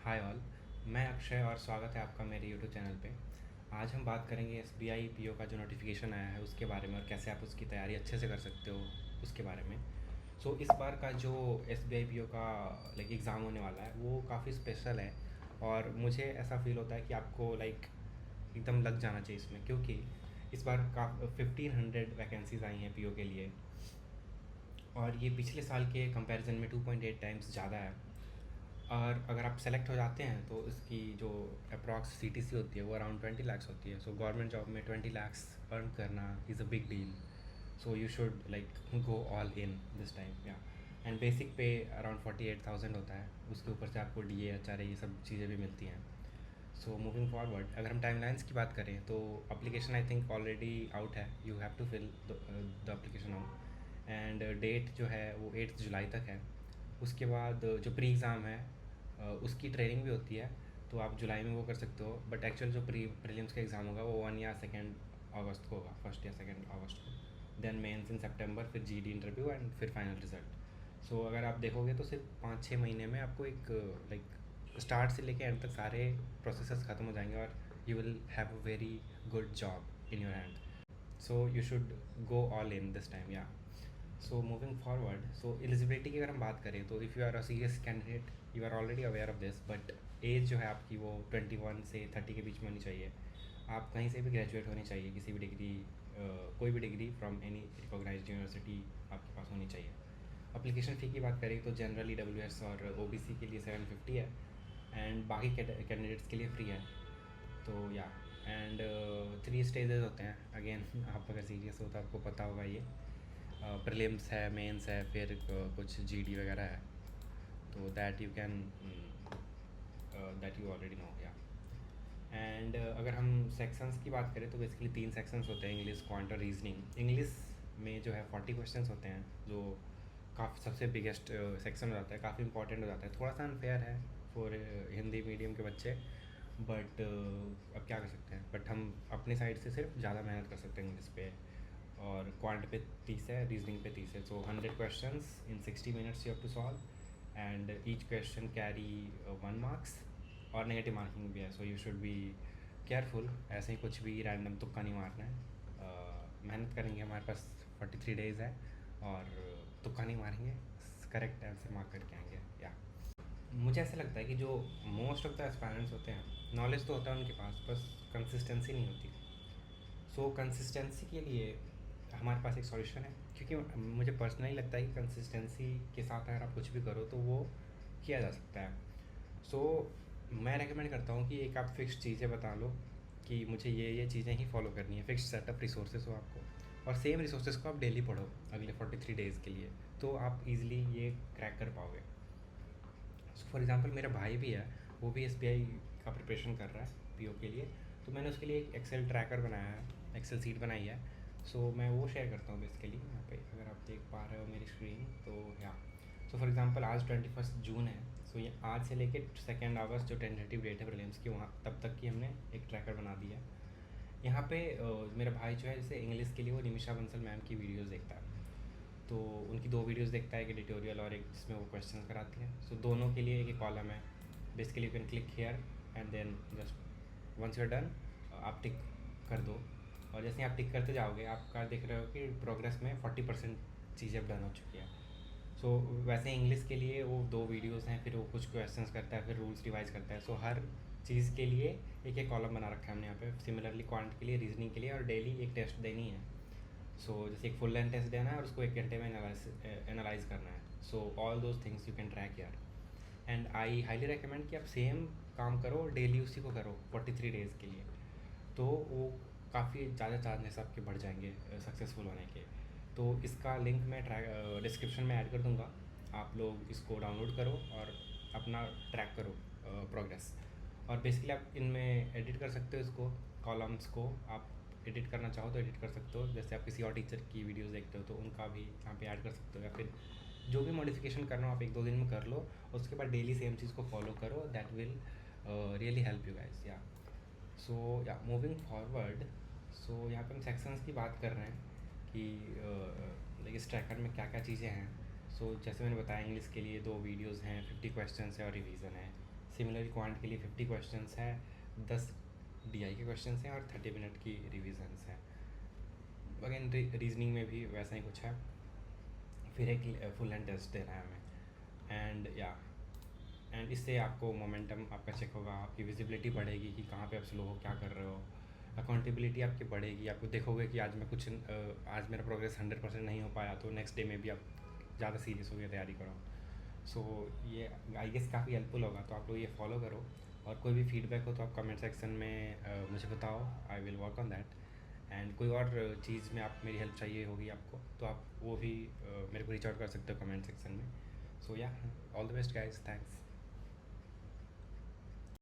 Hi all. मैं अक्षय और स्वागत है आपका मेरे यूट्यूब चैनल पे। आज हम बात करेंगे एसबीआई पीओ का जो नोटिफिकेशन आया है उसके बारे में और कैसे आप उसकी तैयारी अच्छे से कर सकते हो उसके बारे में। इस बार का जो एसबीआई पीओ का एग्ज़ाम होने वाला है वो काफ़ी स्पेशल है और मुझे ऐसा फील होता है कि आपको एकदम लग जाना चाहिए इसमें, क्योंकि इस बार का 1500 वैकेंसीज़ आई हैं पीओ के लिए और ये पिछले साल के कंपैरिजन में 2.8 टाइम्स ज़्यादा है। और अगर आप सेलेक्ट हो जाते हैं तो इसकी जो अप्रॉक्स सीटीसी होती है वो अराउंड 20 लाख्स होती है। गवर्नमेंट जॉब में 20 लाख्स अर्न करना is a big deal. You should go all in this time, या। एंड बेसिक पे अराउंड 48,000 होता है, उसके ऊपर से आपको D A H R A ये सब चीज़ें भी मिलती हैं। मूविंग फॉरवर्ड, अगर हम टाइमलाइंस की बात करें तो application I think already out है। You have to fill the application out, and date जो है वो 8 जुलाई तक है। उसके बाद जो प्री एग्ज़ाम है उसकी ट्रेनिंग भी होती है, तो आप जुलाई में वो कर सकते हो। बट एक्चुअल जो प्रीलिम्स का एग्ज़ाम होगा वो 1 या 2 अगस्त को होगा, 1 या 2 अगस्त को। देन मेंस इन सितंबर, फिर जीडी इंटरव्यू एंड फिर फाइनल रिजल्ट। अगर आप देखोगे तो सिर्फ 5-6 महीने में आपको एक स्टार्ट से लेके एंड तक सारे प्रोसेसेस ख़त्म हो जाएंगे और you will have a very good job in your hand. You should go all in this time, yeah. Moving forward, eligibility की अगर हम बात करें तो if you are a serious candidate you are already aware of this, but age जो है आपकी वो 21 से 30 के बीच में होनी चाहिए। आप कहीं से भी ग्रेजुएट होनी चाहिए, किसी भी डिग्री, कोई भी degree from any recognised university आपके पास होनी चाहिए। अप्लीकेशन फ़ी की बात करें तो जनरल EWS और OBC के लिए 750 है, एंड बाकी कैंडिडेट्स के लिए फ्री है। या, एंड 3 स्टेजेस होते हैं। अगेन आप अगर सीरियस हो तो आपको पता होगा ये। प्रीलिम्स है, मेंस है, फिर कुछ जीडी वगैरह है, तो दैट यू ऑलरेडी नो, या। एंड अगर हम सेक्शंस की बात करें तो बेसिकली 3 सेक्शंस होते हैं, इंग्लिश, क्वांट और रीजनिंग। इंग्लिश में जो है 40 क्वेश्चंस होते हैं, जो काफ़ी सबसे बिगेस्ट सेक्शन हो जाता है, काफ़ी इंपॉर्टेंट हो जाता है। थोड़ा सा अनफेयर है फॉर हिंदी मीडियम के बच्चे, बट अब क्या कर सकते हैं। बट हम अपनी साइड से सिर्फ ज़्यादा मेहनत कर सकते हैं इंग्लिश पे। और क्वांट पे 30 है, रीजनिंग पे 30 है। 100 questions in 60 minutes you have to solve, and each question carry 1 marks और नेगेटिव मार्किंग भी है। यू शुड बी केयरफुल, ऐसे ही कुछ भी रैंडम तुक्का नहीं मारना है। मेहनत करेंगे, हमारे पास 43 डेज़ है और तुक्का नहीं मारेंगे, करेक्ट आंसर मार्क करके आएंगे, या। मुझे ऐसा लगता है कि जो मोस्ट ऑफ द एस्पायरेंट्स होते हैं, नॉलेज तो होता है उनके पास, बस कंसिस्टेंसी नहीं होती। कंसिस्टेंसी के लिए हमारे पास एक सॉल्यूशन है, क्योंकि मुझे पर्सनली लगता है कि कंसिस्टेंसी के साथ अगर आप कुछ भी करो तो वो किया जा सकता है। मैं रेकमेंड करता हूँ कि एक आप फिक्स चीज़ें बता लो कि मुझे ये चीज़ें ही फॉलो करनी है, फिक्स सेटअप रिसोर्सेज हो आपको, और सेम रिसोर्सेज को आप डेली पढ़ो अगले 43 डेज़ के लिए, तो आप इजीली ये क्रैक कर पाओगे। फॉर एग्ज़ाम्पल मेरा भाई भी है, वो भी एसबीआई का प्रिपरेशन कर रहा है पीओ के लिए, तो मैंने उसके लिए एक एक्सेल ट्रैकर बनाया है, एक्सेल सीट बनाई है। मैं वो शेयर करता हूँ बेसिकली यहाँ पे, अगर आप देख पा रहे हो मेरी स्क्रीन तो, या। फॉर एग्ज़ाम्पल आज 21 जून है, ये आज से लेके 2 अगस्त जो टेंटेटिव डेट है प्रीलिम्स की, वहाँ तब तक की हमने एक ट्रैकर बना दिया है। यहाँ पे मेरा भाई जो है, जैसे इंग्लिश के लिए वो निमिषा बंसल मैम की वीडियोज़ देखता है, तो उनकी 2 वीडियोस देखता है, एक एडिटोरियल और एक जिसमें वो क्वेश्चन कराती हैं। दोनों के लिए एक एक कॉलम है। Basically you can click here and then just once you are done आप टिक कर दो, और जैसे ही आप टिक करते जाओगे आपका देख रहे हो कि प्रोग्रेस में 40% चीज़ें अब डन हो चुकी है। वैसे इंग्लिश के लिए वो 2 वीडियोस हैं, फिर वो कुछ क्वेश्चंस करता है, फिर रूल्स रिवाइज करता है। हर चीज़ के लिए एक एक कॉलम बना रखा है हमने यहाँ पे। सिमिलरली क्वांट के लिए, रीजनिंग के लिए, और डेली एक टेस्ट देनी है। जैसे एक फुल लेंथ टेस्ट देना है और उसको 1 घंटे में एनालाइज करना है। All those things you can track यार, एंड आई हाईली रिकमेंड कि आप सेम काम करो डेली, उसी को करो 43 डेज़ के लिए, तो वो काफ़ी ज़्यादा चांसेस आपके बढ़ जाएंगे सक्सेसफुल होने के। तो इसका लिंक मैं डिस्क्रिप्शन में ऐड कर दूँगा, आप लोग इसको डाउनलोड करो और अपना ट्रैक करो प्रोग्रेस। और बेसिकली आप इनमें एडिट कर सकते हो, इसको कॉलम्स को आप एडिट करना चाहो तो एडिट कर सकते हो। जैसे आप किसी और टीचर की वीडियोस देखते हो तो उनका भी यहाँ पे ऐड कर सकते हो, या फिर जो भी मॉडिफिकेशन करना हो आप 1-2 दिन में कर लो, उसके बाद डेली सेम चीज़ को फॉलो करो। That will really help you guys, या। या मूविंग फॉरवर्ड, यहाँ पे हम सेक्शंस की बात कर रहे हैं कि इस ट्रैकर में क्या क्या चीज़ें हैं। जैसे मैंने बताया, इंग्लिश के लिए 2 वीडियोस हैं, 50 क्वेश्चंस है और रिवीजन है। सिमिलरली क्वांट के लिए 50 क्वेश्चंस है, 10 डीआई के क्वेश्चंस हैं और 30 मिनट की रिविजन्स हैं। अगेन रीजनिंग में भी वैसा ही कुछ है, फिर एक फुल हैंड टेस्ट देना है हमें। एंड या एंड इससे आपको मोमेंटम आपका चेक होगा, आपकी विजिबिलिटी बढ़ेगी कि कहाँ पे आप स्लो हो, क्या कर रहे हो। अकाउंटेबिलिटी आपकी बढ़ेगी, आपको देखोगे कि आज मैं कुछ आज मेरा प्रोग्रेस 100% नहीं हो पाया, तो नेक्स्ट डे में भी आप ज़्यादा सीरियस होकर तैयारी करो। सो ये आई गेस काफ़ी हेल्पफुल होगा, तो आप लोग ये फॉलो करो। और कोई भी फीडबैक हो तो आप कमेंट सेक्शन में मुझे बताओ, I will work on that. And कोई और चीज़ में आप मेरी हेल्प चाहिए होगी आपको, तो आप वो भी मेरे को रीच आउट कर सकते हो कमेंट सेक्शन में। सो या all the best guys, thanks.